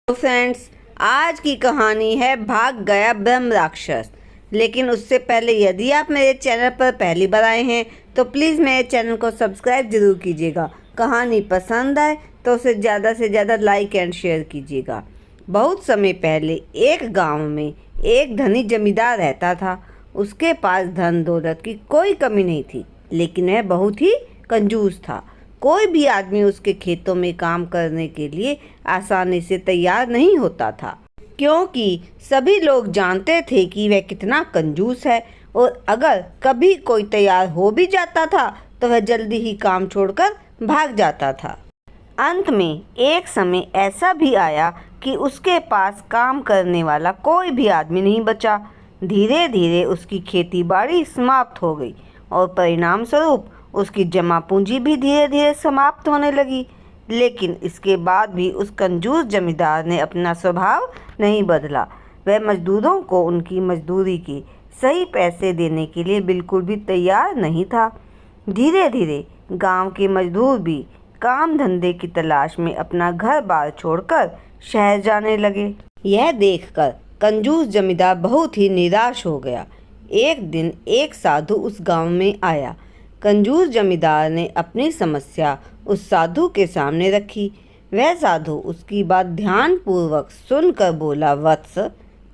तो फ्रेंड्स, आज की कहानी है भाग गया ब्रह्म राक्षस। लेकिन उससे पहले यदि आप मेरे चैनल पर पहली बार आए हैं तो प्लीज़ मेरे चैनल को सब्सक्राइब जरूर कीजिएगा। कहानी पसंद आए तो उसे ज़्यादा से ज़्यादा लाइक एंड शेयर कीजिएगा। बहुत समय पहले एक गांव में एक धनी जमींदार रहता था। उसके पास धन दौलत की कोई कमी नहीं थी, लेकिन वह बहुत ही कंजूस था। कोई भी आदमी उसके खेतों में काम करने के लिए आसानी से तैयार नहीं होता था, क्योंकि सभी लोग जानते थे कि वह कितना कंजूस है। और अगर कभी कोई तैयार हो भी जाता था तो वह जल्दी ही काम छोड़कर भाग जाता था। अंत में एक समय ऐसा भी आया कि उसके पास काम करने वाला कोई भी आदमी नहीं बचा। धीरे धीरे उसकी खेती बाड़ी समाप्त हो गई और परिणाम स्वरूप उसकी जमा पूंजी भी धीरे धीरे समाप्त होने लगी। लेकिन इसके बाद भी उस कंजूस जमींदार ने अपना स्वभाव नहीं बदला। वह मजदूरों को उनकी मजदूरी के सही पैसे देने के लिए बिल्कुल भी तैयार नहीं था। धीरे धीरे गांव के मजदूर भी काम धंधे की तलाश में अपना घर बार छोड़कर शहर जाने लगे। यह देखकर कंजूस जमींदार बहुत ही निराश हो गया। एक दिन एक साधु उस गांव में आया। कंजूस जमींदार ने अपनी समस्या उस साधु के सामने रखी। वह साधु उसकी बात ध्यानपूर्वक सुनकर बोला, वत्स,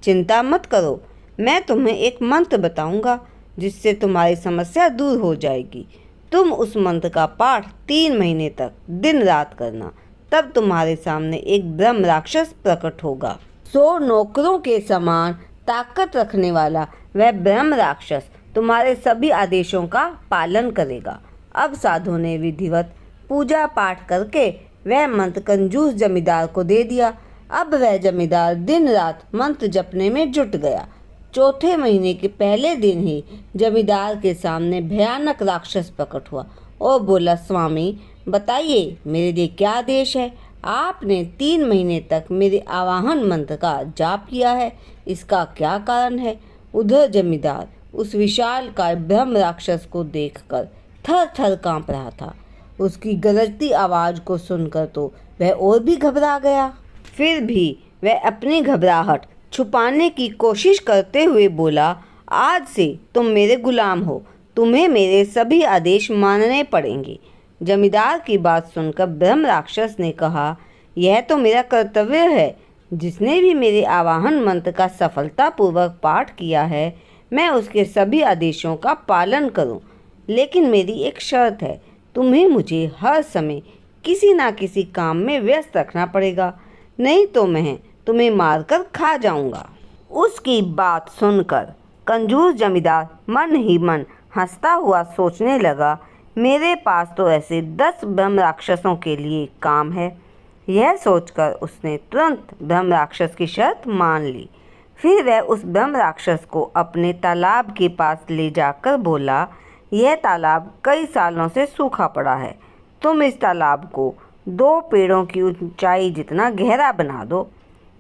चिंता मत करो, मैं तुम्हें एक मंत्र बताऊंगा जिससे तुम्हारी समस्या दूर हो जाएगी। तुम उस मंत्र का पाठ 3 महीने तक दिन रात करना, तब तुम्हारे सामने एक ब्रह्म राक्षस प्रकट होगा। 100 नौकरों के समान ताकत रखने वाला वह ब्रह्म राक्षस तुम्हारे सभी आदेशों का पालन करेगा। अब साधु ने विधिवत पूजा पाठ करके वह मंत्र कंजूस जमींदार को दे दिया। अब वह जमींदार दिन रात मंत्र जपने में जुट गया। चौथे महीने के पहले दिन ही जमींदार के सामने भयानक राक्षस प्रकट हुआ और बोला, स्वामी बताइए मेरे लिए क्या आदेश है। आपने 3 महीने तक मेरे आवाहन मंत्र का जाप किया है, इसका क्या कारण है। उधर जमींदार उस विशालकाय ब्रह्म राक्षस को देखकर थर थर कांप रहा था। उसकी गरजती आवाज़ को सुनकर तो वह और भी घबरा गया। फिर भी वह अपनी घबराहट छुपाने की कोशिश करते हुए बोला, आज से तुम मेरे गुलाम हो, तुम्हें मेरे सभी आदेश मानने पड़ेंगे। जमींदार की बात सुनकर ब्रह्म राक्षस ने कहा, यह तो मेरा कर्तव्य है। जिसने भी मेरे आवाहन मंत्र का सफलतापूर्वक पाठ किया है, मैं उसके सभी आदेशों का पालन करूं। लेकिन मेरी एक शर्त है, तुम्हें मुझे हर समय किसी ना किसी काम में व्यस्त रखना पड़ेगा, नहीं तो मैं तुम्हें मारकर खा जाऊंगा। उसकी बात सुनकर कंजूस जमींदार मन ही मन हंसता हुआ सोचने लगा, मेरे पास तो ऐसे 10 ब्रह्म राक्षसों के लिए काम है। यह सोचकर उसने तुरंत ब्रह्म राक्षस की शर्त मान ली। फिर वह उस ब्रह्म राक्षस को अपने तालाब के पास ले जाकर बोला, यह तालाब कई सालों से सूखा पड़ा है, तुम इस तालाब को 2 पेड़ों की ऊंचाई जितना गहरा बना दो।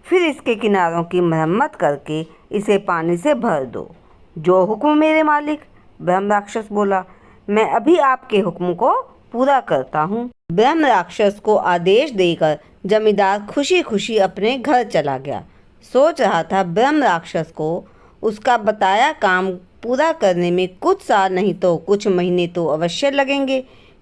फिर इसके किनारों की मरम्मत करके इसे पानी से भर दो। जो हुक्म मेरे मालिक, ब्रह्म राक्षस बोला, मैं अभी आपके हुक्म को पूरा करता हूँ। ब्रह्म राक्षस को आदेश देकर जमींदार खुशी खुशी अपने घर चला गया। सोच रहा था ब्रह्म राक्षस को उसका बताया काम पूरा करने में कुछ साल नहीं तो कुछ महीने तो अवश्य लगेंगे,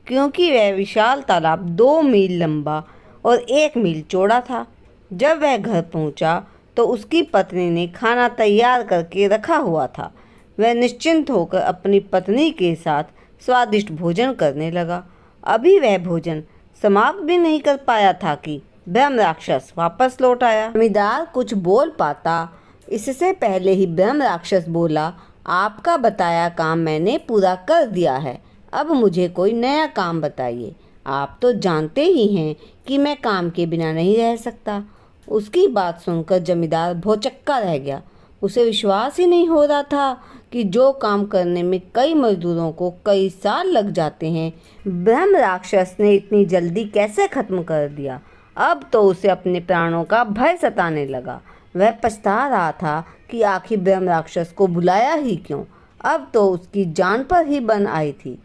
क्योंकि वह विशाल तालाब 2 मील लंबा और 1 मील चौड़ा था। जब वह घर पहुंचा तो उसकी पत्नी ने खाना तैयार करके रखा हुआ था। वह निश्चिंत होकर अपनी पत्नी के साथ स्वादिष्ट भोजन करने लगा। अभी वह भोजन समाप्त भी नहीं कर पाया था कि ब्रह्म राक्षस वापस लौट आया। जमींदार कुछ बोल पाता इससे पहले ही ब्रह्म राक्षस बोला, आपका बताया काम मैंने पूरा कर दिया है, अब मुझे कोई नया काम बताइए। आप तो जानते ही हैं कि मैं काम के बिना नहीं रह सकता। उसकी बात सुनकर जमींदार भौचक्का रह गया। उसे विश्वास ही नहीं हो रहा था कि जो काम करने में कई मजदूरों को कई साल लग जाते हैं, ब्रह्म राक्षस ने इतनी जल्दी कैसे खत्म कर दिया। अब तो उसे अपने प्राणों का भय सताने लगा। वह पछता रहा था कि आखिर ब्रह्म राक्षस को बुलाया ही क्यों, अब तो उसकी जान पर ही बन आई थी।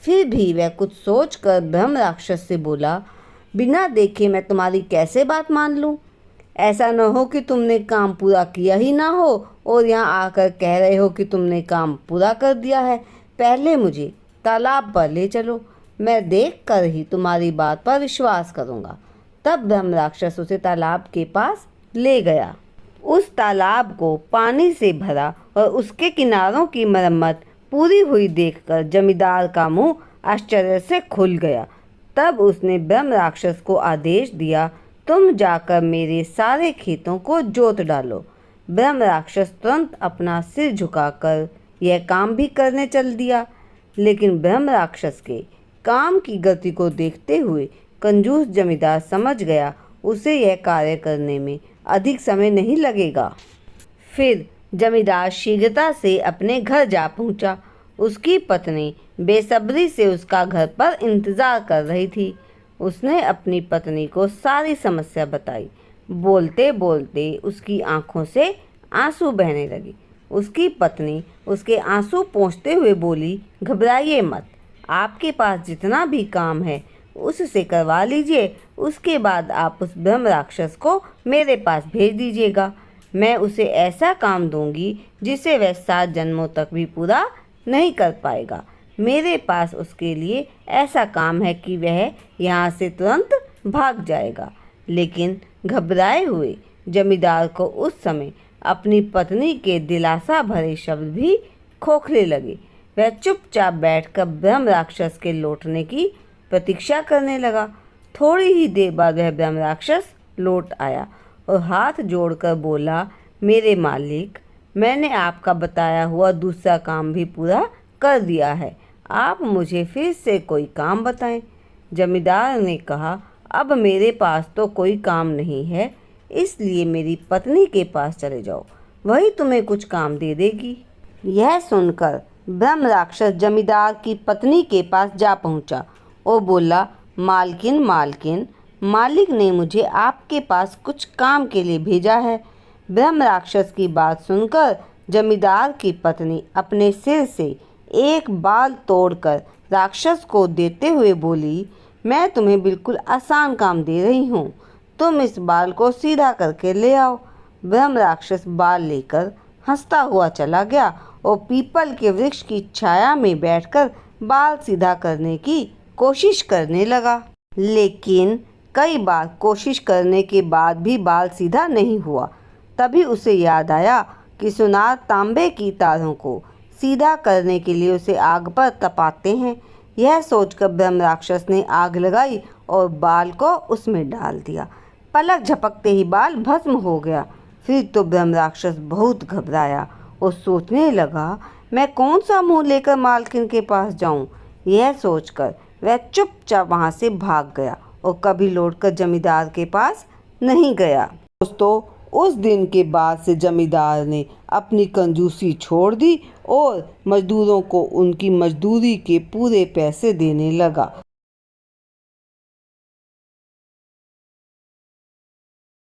फिर भी वह कुछ सोचकर ब्रह्म राक्षस से बोला, बिना देखे मैं तुम्हारी कैसे बात मान लूं। ऐसा न हो कि तुमने काम पूरा किया ही ना हो और यहाँ आकर कह रहे हो कि तुमने काम पूरा कर दिया है। पहले मुझे तालाब पर ले चलो, मैं देख कर ही तुम्हारी बात पर विश्वास करूँगा। तब ब्रह्म राक्षस उसे तालाब के पास ले गया। उस तालाब को पानी से भरा और उसके किनारों की मरम्मत पूरी हुई देखकर जमींदार का मुंह आश्चर्य से खुल गया। तब उसने ब्रह्म राक्षस को आदेश दिया, तुम जाकर मेरे सारे खेतों को जोत डालो। ब्रह्म राक्षस तुरंत अपना सिर झुकाकर यह काम भी करने चल दिया। लेकिन ब्रह्म राक्षस के काम की गति को देखते हुए कंजूस जमींदार समझ गया उसे यह कार्य करने में अधिक समय नहीं लगेगा। फिर जमींदार शीघ्रता से अपने घर जा पहुंचा। उसकी पत्नी बेसब्री से उसका घर पर इंतजार कर रही थी। उसने अपनी पत्नी को सारी समस्या बताई। बोलते बोलते उसकी आंखों से आंसू बहने लगे। उसकी पत्नी उसके आंसू पोंछते हुए बोली, घबराइए मत, आपके पास जितना भी काम है उससे करवा लीजिए। उसके बाद आप उस ब्रह्म राक्षस को मेरे पास भेज दीजिएगा। मैं उसे ऐसा काम दूंगी जिसे वह 7 जन्मों तक भी पूरा नहीं कर पाएगा। मेरे पास उसके लिए ऐसा काम है कि वह यहाँ से तुरंत भाग जाएगा। लेकिन घबराए हुए जमींदार को उस समय अपनी पत्नी के दिलासा भरे शब्द भी खोखले लगे। वह चुपचाप बैठकर ब्रह्म राक्षस के लौटने की प्रतीक्षा करने लगा। थोड़ी ही देर बाद वह ब्रह्म राक्षस लौट आया और हाथ जोड़कर बोला, मेरे मालिक, मैंने आपका बताया हुआ दूसरा काम भी पूरा कर दिया है। आप मुझे फिर से कोई काम बताएं। जमींदार ने कहा, अब मेरे पास तो कोई काम नहीं है, इसलिए मेरी पत्नी के पास चले जाओ, वही तुम्हें कुछ काम दे देगी। यह सुनकर ब्रह्म राक्षस जमींदार की पत्नी के पास जा पहुंचा और बोला, मालकिन मालकिन, मालिक ने मुझे आपके पास कुछ काम के लिए भेजा है। ब्रह्म राक्षस की बात सुनकर जमींदार की पत्नी अपने सिर से एक बाल तोड़कर राक्षस को देते हुए बोली, मैं तुम्हें बिल्कुल आसान काम दे रही हूँ, तुम इस बाल को सीधा करके ले आओ। ब्रह्म राक्षस बाल लेकर हंसता हुआ चला गया और पीपल के वृक्ष की छाया में बैठकर बाल सीधा करने की कोशिश करने लगा। लेकिन कई बार कोशिश करने के बाद भी बाल सीधा नहीं हुआ। तभी उसे याद आया कि सुनार तांबे की तारों को सीधा करने के लिए उसे आग पर तपाते हैं। यह सोचकर ब्रह्म राक्षस ने आग लगाई और बाल को उसमें डाल दिया। पलक झपकते ही बाल भस्म हो गया। फिर तो ब्रह्म राक्षस बहुत घबराया और सोचने लगा, मैं कौन सा मुंह लेकर मालकिन के पास जाऊं। यह सोचकर वह चुपचाप वहां से भाग गया और कभी लौटकर जमींदार के पास नहीं गया। दोस्तों, उस दिन के बाद से जमींदार ने अपनी कंजूसी छोड़ दी और मजदूरों को उनकी मजदूरी के पूरे पैसे देने लगा।